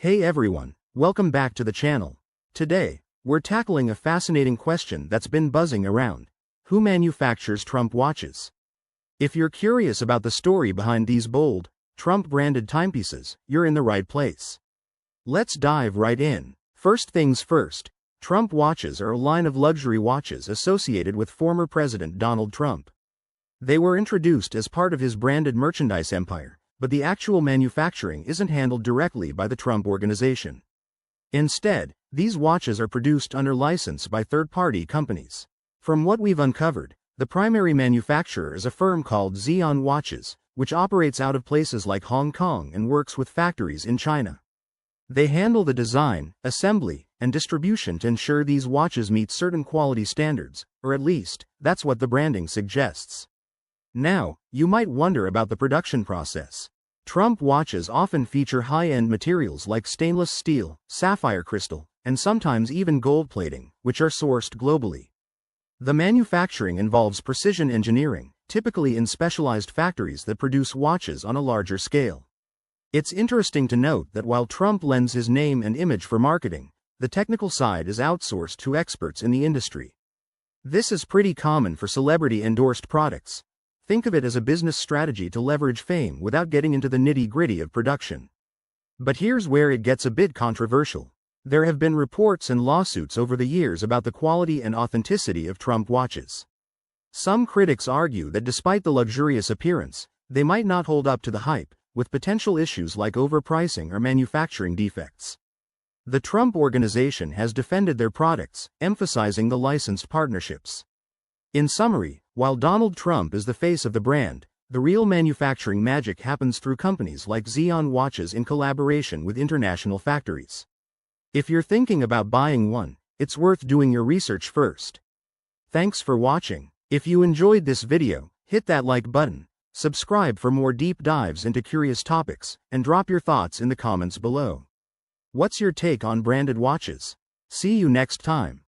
Hey everyone, welcome back to the channel. Today, we're tackling a fascinating question that's been buzzing around. Who manufactures Trump watches? If you're curious about the story behind these bold, Trump-branded timepieces, you're in the right place. Let's dive right in. First things first, Trump watches are a line of luxury watches associated with former President Donald Trump. They were introduced as part of his branded merchandise empire, but the actual manufacturing isn't handled directly by the Trump Organization. Instead, these watches are produced under license by third-party companies. From what we've uncovered, the primary manufacturer is a firm called Xi'an Watches, which operates out of places like Hong Kong and works with factories in China. They handle the design, assembly, and distribution to ensure these watches meet certain quality standards, or at least, that's what the branding suggests. Now, you might wonder about the production process. Trump watches often feature high-end materials like stainless steel, sapphire crystal, and sometimes even gold plating, which are sourced globally. The manufacturing involves precision engineering, typically in specialized factories that produce watches on a larger scale. It's interesting to note that while Trump lends his name and image for marketing, the technical side is outsourced to experts in the industry. This is pretty common for celebrity-endorsed products. Think of it as a business strategy to leverage fame without getting into the nitty-gritty of production. But here's where it gets a bit controversial. There have been reports and lawsuits over the years about the quality and authenticity of Trump watches. Some critics argue that despite the luxurious appearance, they might not hold up to the hype, with potential issues like overpricing or manufacturing defects. The Trump Organization has defended their products, emphasizing the licensed partnerships. In summary, while Donald Trump is the face of the brand, the real manufacturing magic happens through companies like Xi'an Watches in collaboration with international factories. If you're thinking about buying one, it's worth doing your research first. Thanks for watching. If you enjoyed this video, hit that like button, subscribe for more deep dives into curious topics, and drop your thoughts in the comments below. What's your take on branded watches? See you next time.